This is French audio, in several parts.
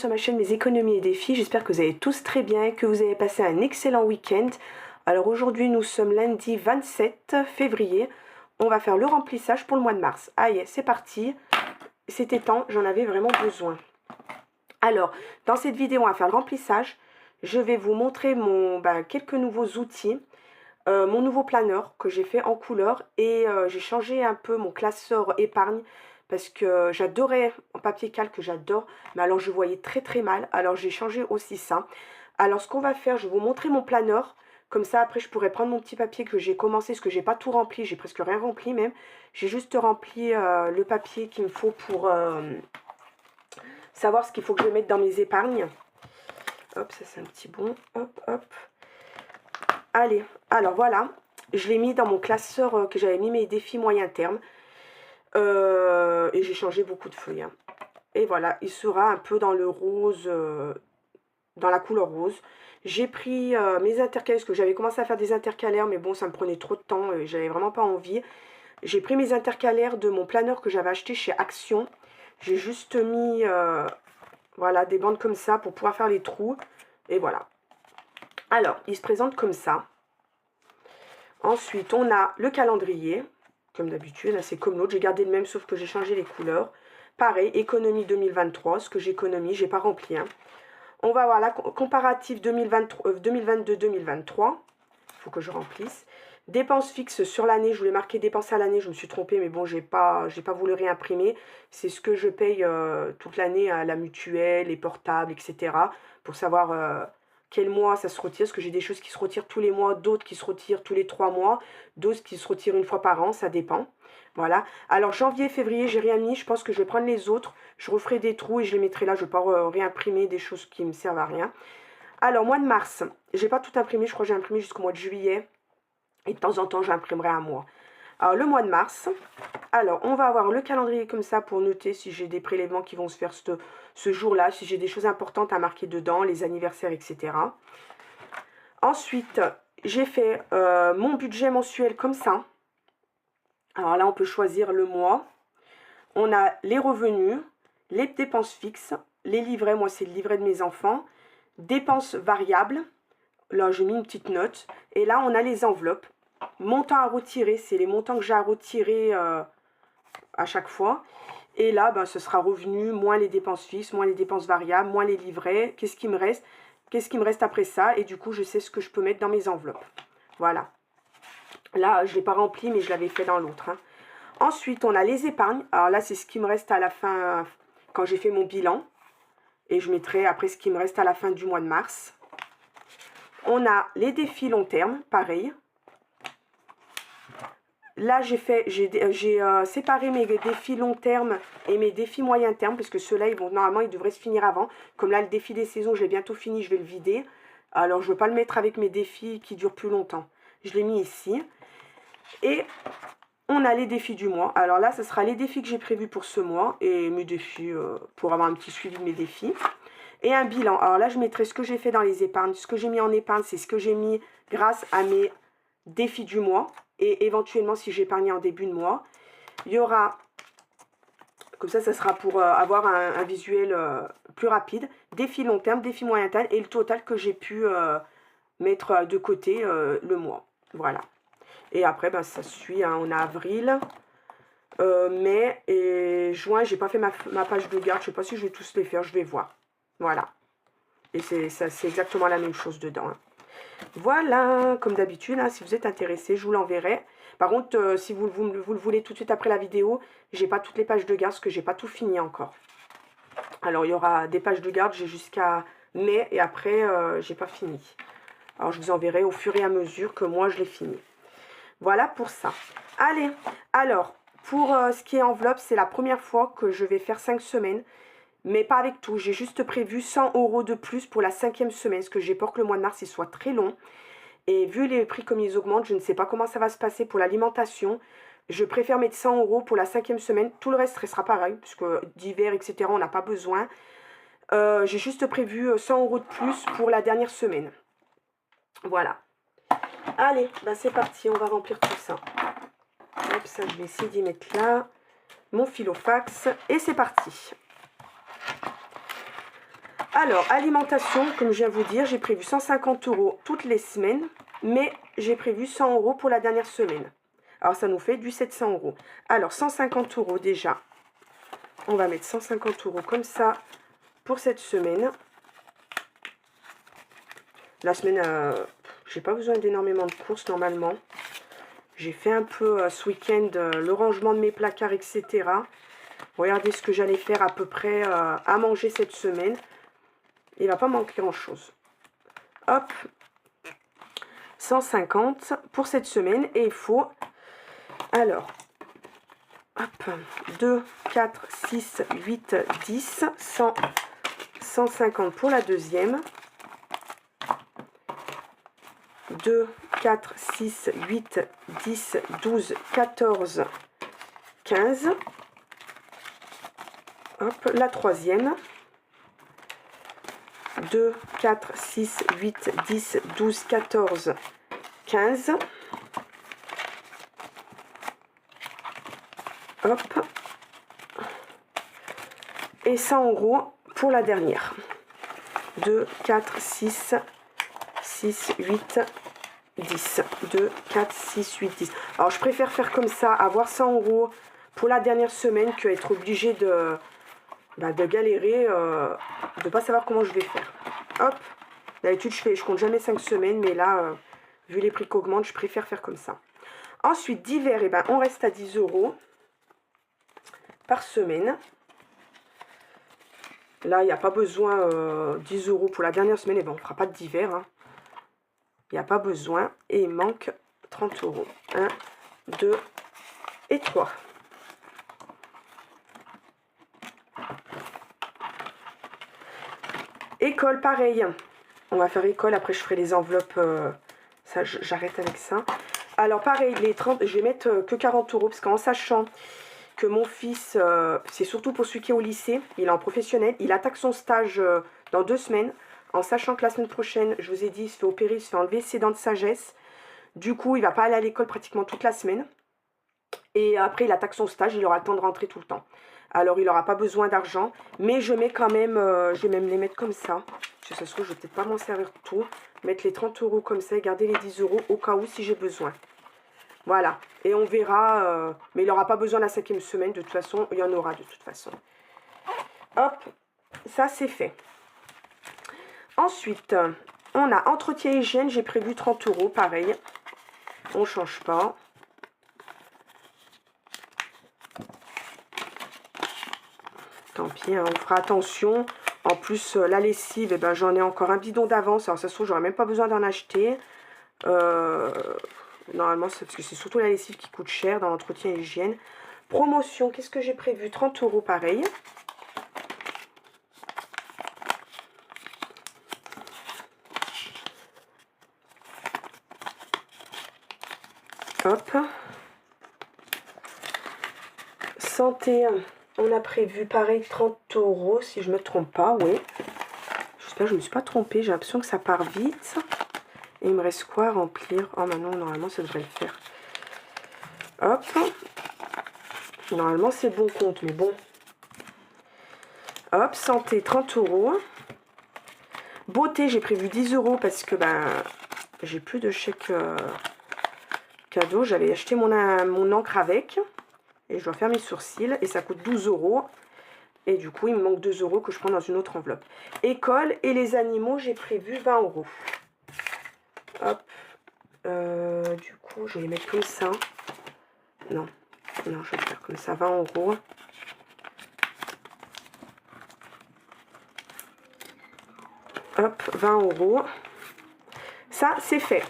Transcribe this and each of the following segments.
sur ma chaîne Mes économies et défis. J'espère que vous allez tous très bien, que vous avez passé un excellent week-end. Alors aujourd'hui nous sommes lundi 27 février. On va faire le remplissage pour le mois de mars. Allez, c'est parti. C'était temps, j'en avais vraiment besoin. Alors, dans cette vidéo, on va faire le remplissage. Je vais vous montrer quelques nouveaux outils. Mon nouveau planeur que j'ai fait en couleur et j'ai changé un peu mon classeur épargne parce que j'adorais en papier calque, j'adore, mais alors je voyais très très mal, alors j'ai changé aussi ça. Alors ce qu'on va faire, je vais vous montrer mon planeur, comme ça après je pourrais prendre mon petit papier que j'ai commencé, parce que j'ai pas tout rempli, j'ai presque rien rempli même, j'ai juste rempli le papier qu'il me faut pour savoir ce qu'il faut que je mette dans mes épargnes. Hop, ça c'est un petit bon, hop hop. Allez, alors voilà, je l'ai mis dans mon classeur que j'avais mis mes défis moyen terme. Et j'ai changé beaucoup de feuilles. Hein. Et voilà, il sera un peu dans le rose, dans la couleur rose. J'ai pris mes intercalaires, parce que j'avais commencé à faire des intercalaires, mais bon, ça me prenait trop de temps et j'avais vraiment pas envie. J'ai pris mes intercalaires de mon planeur que j'avais acheté chez Action. J'ai juste mis, voilà, des bandes comme ça pour pouvoir faire les trous. Et voilà. Alors, il se présente comme ça. Ensuite, on a le calendrier. Comme d'habitude, c'est comme l'autre, j'ai gardé le même sauf que j'ai changé les couleurs. Pareil, économie 2023, ce que j'économise, j'ai pas rempli. Hein. On va avoir la comparatif 2022-2023, il faut que je remplisse. Dépenses fixes sur l'année, je voulais marquer dépenses à l'année, je me suis trompée, mais bon, j'ai pas voulu réimprimer. C'est ce que je paye toute l'année à la mutuelle, les portables, etc. Pour savoir quel mois ça se retire, parce que j'ai des choses qui se retirent tous les mois, d'autres qui se retirent tous les 3 mois, d'autres qui se retirent une fois par an, ça dépend. Voilà. Alors janvier, février, j'ai rien mis, je pense que je vais prendre les autres, je referai des trous et je les mettrai là, je ne vais pas réimprimer des choses qui me servent à rien. Alors mois de mars, j'ai pas tout imprimé, je crois que j'ai imprimé jusqu'au mois de juillet, et de temps en temps j'imprimerai un mois. Alors le mois de mars, alors on va avoir le calendrier comme ça pour noter si j'ai des prélèvements qui vont se faire ce jour-là, si j'ai des choses importantes à marquer dedans, les anniversaires, etc. Ensuite, j'ai fait mon budget mensuel comme ça. Alors là, on peut choisir le mois. On a les revenus, les dépenses fixes, les livrets, moi c'est le livret de mes enfants, dépenses variables, là j'ai mis une petite note, et là on a les enveloppes. Montant à retirer, c'est les montants que j'ai à retirer à chaque fois. Et là, ce sera revenu, moins les dépenses fixes, moins les dépenses variables, moins les livrets. Qu'est-ce qui me reste? Qu'est-ce qui me reste après ça? Et du coup, je sais ce que je peux mettre dans mes enveloppes. Voilà. Là, je ne l'ai pas rempli, mais je l'avais fait dans l'autre. Hein. Ensuite, on a les épargnes. Alors là, c'est ce qui me reste à la fin, quand j'ai fait mon bilan. Et je mettrai après ce qui me reste à la fin du mois de mars. On a les défis long terme, pareil. Là, j'ai séparé mes défis long terme et mes défis moyen terme, parce que ceux-là, normalement, ils devraient se finir avant. Comme là, le défi des saisons, je l'ai bientôt fini, je vais le vider. Alors, je ne veux pas le mettre avec mes défis qui durent plus longtemps. Je l'ai mis ici. Et on a les défis du mois. Alors là, ce sera les défis que j'ai prévus pour ce mois et mes défis pour avoir un petit suivi de mes défis. Et un bilan. Alors là, je mettrai ce que j'ai fait dans les épargnes. Ce que j'ai mis en épargne, c'est ce que j'ai mis grâce à mes défis du mois. Et éventuellement, si j'ai épargné en début de mois, il y aura, comme ça sera pour avoir un visuel plus rapide, défi long terme, défi moyen terme et le total que j'ai pu mettre de côté le mois. Voilà. Et après, ça suit, hein, on a avril, mai et juin. J'ai pas fait ma page de garde, je sais pas si je vais tous les faire, je vais voir. Voilà. Et c'est exactement la même chose dedans. Hein. Voilà, comme d'habitude, hein, si vous êtes intéressé, je vous l'enverrai. Par contre, si vous le voulez tout de suite après la vidéo, j'ai pas toutes les pages de garde parce que j'ai pas tout fini encore. Alors, il y aura des pages de garde, j'ai jusqu'à mai et après, j'ai pas fini. Alors, je vous enverrai au fur et à mesure que moi, je l'ai fini. Voilà pour ça. Allez, alors, pour ce qui est enveloppe, c'est la première fois que je vais faire 5 semaines. Mais pas avec tout, j'ai juste prévu 100 € de plus pour la 5e semaine, parce que j'ai peur que le mois de mars il soit très long. Et vu les prix comme ils augmentent, je ne sais pas comment ça va se passer pour l'alimentation. Je préfère mettre 100 € pour la 5e semaine, tout le reste restera pareil, puisque d'hiver, etc., on n'a pas besoin. J'ai juste prévu 100 € de plus pour la dernière semaine. Voilà. Allez, c'est parti, on va remplir tout ça. Hop, ça je vais essayer d'y mettre là. Mon filofax, et c'est parti. Alors, alimentation, comme je viens de vous dire, j'ai prévu 150 € toutes les semaines, mais j'ai prévu 100 € pour la dernière semaine. Alors, ça nous fait du 700 €. Alors, 150 € déjà. On va mettre 150 € comme ça pour cette semaine. La semaine, j'ai pas besoin d'énormément de courses normalement. J'ai fait un peu ce week-end le rangement de mes placards, etc. Regardez ce que j'allais faire à peu près à manger cette semaine. Il va pas manquer grand chose. Hop, 150 pour cette semaine. Et il faut, alors, hop, 2, 4, 6, 8, 10, 100, 150 pour la deuxième. 2, 4, 6, 8, 10, 12, 14, 15. Hop, la troisième. 2, 4, 6, 8, 10, 12, 14, 15. Hop. Et 100 € pour la dernière. 2, 4, 6, 6, 8, 10. 2, 4, 6, 8, 10. Alors, je préfère faire comme ça, avoir 100 € pour la dernière semaine, que être obligé de galérer, de ne pas savoir comment je vais faire. Hop. D'habitude, je compte jamais 5 semaines, mais là, vu les prix qu'augmentent, je préfère faire comme ça. Ensuite, d'hiver, on reste à 10 € par semaine. Là, il n'y a pas besoin 10 € pour la dernière semaine. On ne fera pas d'hiver. Hein. Il n'y a pas besoin. Et il manque 30 €. 1, 2 et 3. École, pareil. On va faire école. Après, je ferai les enveloppes. Ça, j'arrête avec ça. Alors, pareil, les 30, je vais mettre que 40 € parce qu'en sachant que mon fils, c'est surtout pour celui qui est au lycée, il est en professionnel, il attaque son stage dans 2 semaines, en sachant que la semaine prochaine, je vous ai dit, il se fait opérer, il se fait enlever ses dents de sagesse. Du coup, il va pas aller à l'école pratiquement toute la semaine. Et après, il attaque son stage, il aura le temps de rentrer tout le temps. Alors, il n'aura pas besoin d'argent, mais je mets quand même, je vais même les mettre comme ça. Je sais que je vais peut-être pas m'en servir tout. Mettre les 30 € comme ça et garder les 10 € au cas où si j'ai besoin. Voilà, et on verra, mais il n'aura pas besoin de la 5e semaine, de toute façon, il y en aura de toute façon. Hop, ça c'est fait. Ensuite, on a entretien hygiène, j'ai prévu 30 €, pareil, on ne change pas. Tant pis, hein, on fera attention. En plus, la lessive, j'en ai encore un bidon d'avance, alors ça se trouve, j'aurais même pas besoin d'en acheter. Normalement, c'est parce que c'est surtout la lessive qui coûte cher dans l'entretien hygiène. Promotion, qu'est-ce que j'ai prévu? 30 € pareil. Hop. Santé, on a prévu pareil 30 € si je ne me trompe pas, oui. J'espère que je ne me suis pas trompée, j'ai l'impression que ça part vite. Et il me reste quoi à remplir? Oh, maintenant, normalement, ça devrait le faire. Hop. Normalement, c'est bon compte, mais bon. Hop, santé, 30 €. Beauté, j'ai prévu 10 € parce que, j'ai plus de chèque cadeau. J'avais acheté mon encre avec. Et je dois faire mes sourcils. Et ça coûte 12 €. Et du coup, il me manque 2 € que je prends dans une autre enveloppe. École et les animaux, j'ai prévu 20 €. Hop. Du coup, je vais les mettre comme ça. Non, je vais faire comme ça, 20 €. Hop, 20 €. Ça, c'est fait.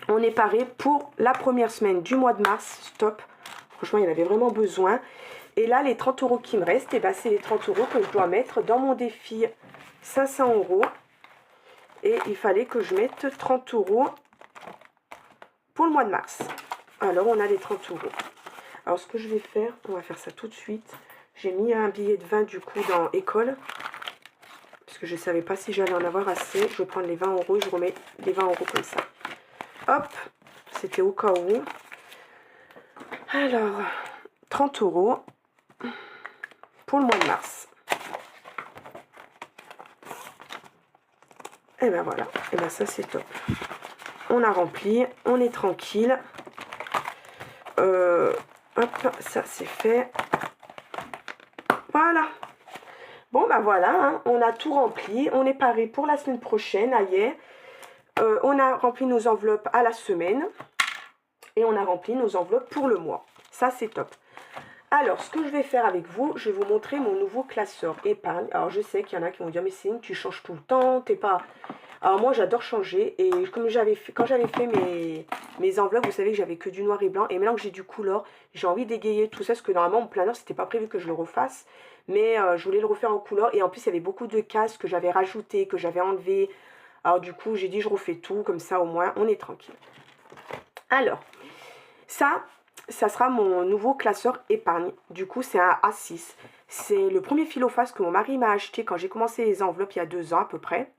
On est paré pour la première semaine du mois de mars. Stop. Franchement, il y en avait vraiment besoin. Et là, les 30 € qui me restent, c'est les 30 € que je dois mettre dans mon défi 500 €. Et il fallait que je mette 30 € pour le mois de mars. Alors, on a les 30 €. Alors, ce que je vais faire, on va faire ça tout de suite. J'ai mis un billet de 20 du coup dans école. Parce que je ne savais pas si j'allais en avoir assez. Je vais prendre les 20 € et je remets les 20 € comme ça. Hop, c'était au cas où. Alors, 30 € pour le mois de mars. Et ben voilà, et ben ça c'est top. On a rempli, on est tranquille. Hop, ça c'est fait. Voilà. Bon ben voilà, hein, on a tout rempli. On est paré pour la semaine prochaine, aïe. On a rempli nos enveloppes à la semaine. Et on a rempli nos enveloppes pour le mois. Ça c'est top. Alors, ce que je vais faire avec vous, je vais vous montrer mon nouveau classeur épargne. Alors, je sais qu'il y en a qui vont dire, mais Céline, tu changes tout le temps, t'es pas... Alors, moi, j'adore changer. Et comme quand j'avais fait mes enveloppes, vous savez que j'avais que du noir et blanc. Et maintenant que j'ai du couleur, j'ai envie d'égayer tout ça. Parce que normalement, mon planeur, c'était pas prévu que je le refasse. Mais je voulais le refaire en couleur. Et en plus, il y avait beaucoup de cases que j'avais rajoutées, que j'avais enlevées. Alors, du coup, j'ai dit, je refais tout. Comme ça, au moins, on est tranquille. Alors, ça sera mon nouveau classeur épargne. Du coup, c'est un A6. C'est le premier fil au face que mon mari m'a acheté quand j'ai commencé les enveloppes il y a 2 ans à peu près.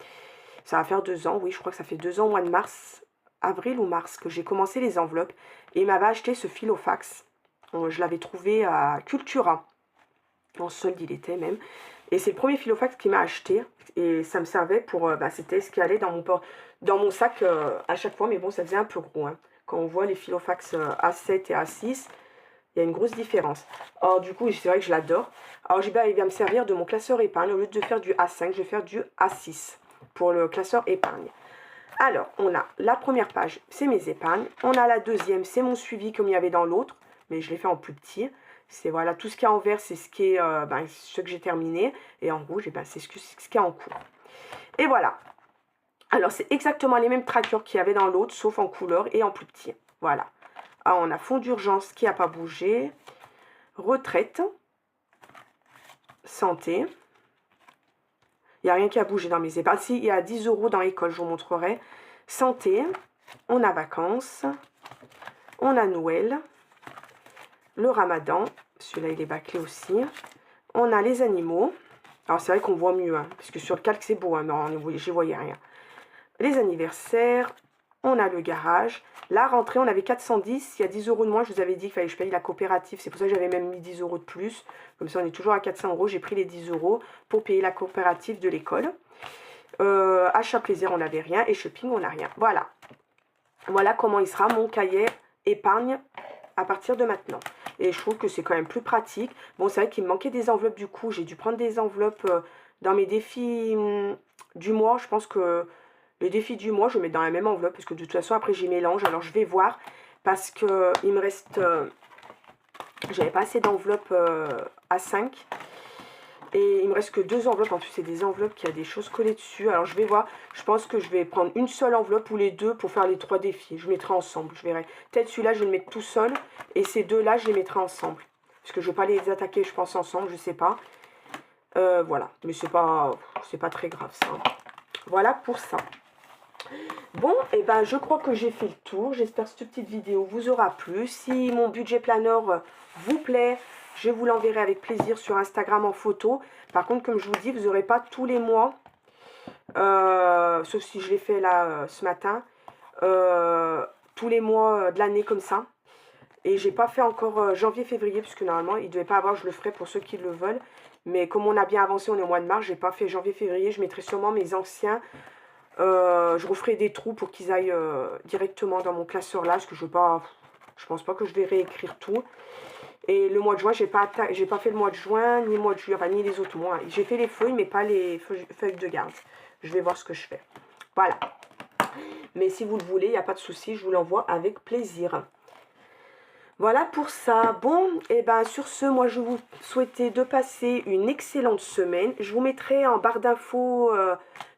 Ça va faire 2 ans, oui, je crois que ça fait 2 ans au mois de mars, avril ou mars, que j'ai commencé les enveloppes. Et il m'avait acheté ce fil au fax. Je l'avais trouvé à Cultura. En solde, il était même. Et c'est le premier fil au fax qu'il m'a acheté. Et ça me servait pour... c'était ce qui allait dans mon sac à chaque fois. Mais bon, ça faisait un peu gros, hein. Quand on voit les filofax A7 et A6, il y a une grosse différence. Alors du coup, c'est vrai que je l'adore. Alors il va me servir de mon classeur épargne. Au lieu de faire du A5, je vais faire du A6 pour le classeur épargne. Alors, on a la première page, c'est mes épargnes. On a la deuxième, c'est mon suivi comme il y avait dans l'autre. Mais je l'ai fait en plus petit. C'est voilà, tout ce qui est en vert, c'est ce qui est ce que j'ai terminé. Et en rouge, c'est ce qui est en cours. Et voilà. Alors, c'est exactement les mêmes trackers qu'il y avait dans l'autre, sauf en couleur et en plus petit. Voilà. Alors, on a fonds d'urgence qui n'a pas bougé. Retraite. Santé. Il n'y a rien qui a bougé dans mes épargnes. Si, il y a 10 € dans l'école, je vous montrerai. Santé. On a vacances. On a Noël. Le Ramadan. Celui-là, il est bâclé aussi. On a les animaux. Alors, c'est vrai qu'on voit mieux, hein, parce que sur le calque, c'est beau. Hein, non, j'y voyais rien. Les anniversaires, on a le garage. La rentrée, on avait 410. Il y a 10 € de moins. Je vous avais dit qu'il fallait que je paye la coopérative. C'est pour ça que j'avais même mis 10 € de plus. Comme ça, on est toujours à 400 €. J'ai pris les 10 € pour payer la coopérative de l'école. Achat plaisir, on n'avait rien. Et shopping, on n'a rien. Voilà. Voilà comment il sera mon cahier épargne à partir de maintenant. Et je trouve que c'est quand même plus pratique. Bon, c'est vrai qu'il me manquait des enveloppes du coup. J'ai dû prendre des enveloppes dans mes défis du mois. Je pense que... les défis du mois, je mets dans la même enveloppe parce que de toute façon, après, j'y mélange. Alors, je vais voir parce que il me reste... j'avais pas assez d'enveloppes à 5. Et il me reste que 2 enveloppes. En plus, c'est des enveloppes qui a des choses collées dessus. Alors, je vais voir. Je pense que je vais prendre une seule enveloppe ou les deux pour faire les 3 défis. Je mettrai ensemble. Je verrai. Peut-être celui-là, je vais le mettre tout seul. Et ces deux-là, je les mettrai ensemble. Parce que je ne vais pas les attaquer, je pense, ensemble. Je sais pas. Voilà. Mais c'est pas très grave, ça. Voilà pour ça. Bon, et ben je crois que j'ai fait le tour. J'espère que cette petite vidéo vous aura plu. Si mon budget planner vous plaît, je vous l'enverrai avec plaisir sur Instagram en photo. Par contre, comme je vous dis, vous n'aurez pas tous les mois, sauf si je l'ai fait là ce matin, tous les mois de l'année comme ça. Et j'ai pas fait encore janvier-février, puisque normalement, il ne devait pas avoir, je le ferai pour ceux qui le veulent. Mais comme on a bien avancé, on est au mois de mars, j'ai pas fait janvier-février. Je mettrai sûrement mes anciens. Je referai des trous pour qu'ils aillent directement dans mon classeur là, parce que je pense pas que je vais réécrire tout. Et le mois de juin, j'ai pas fait le mois de juin, ni le mois de juillet, enfin ni les autres mois. J'ai fait les feuilles, mais pas les feuilles de garde. Je vais voir ce que je fais. Voilà. Mais si vous le voulez, il n'y a pas de souci, je vous l'envoie avec plaisir. Voilà pour ça. Bon, et ben sur ce, moi je vous souhaitais de passer une excellente semaine. Je vous mettrai en barre d'infos,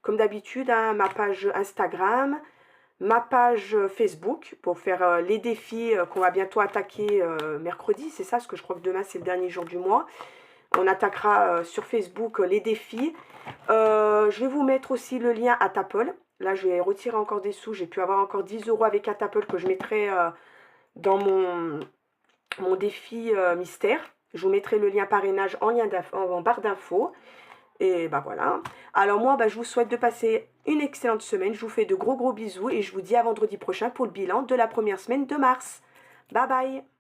comme d'habitude, hein, ma page Instagram, ma page Facebook pour faire les défis qu'on va bientôt attaquer mercredi. C'est ça, parce que je crois que demain c'est le dernier jour du mois. On attaquera sur Facebook les défis. Je vais vous mettre aussi le lien à Tapple. Là, je vais retirer encore des sous. J'ai pu avoir encore 10 € avec Tapple que je mettrai... dans mon défi mystère. Je vous mettrai le lien parrainage en barre d'infos. Et ben voilà. Alors moi, je vous souhaite de passer une excellente semaine. Je vous fais de gros bisous et je vous dis à vendredi prochain pour le bilan de la première semaine de mars. Bye bye.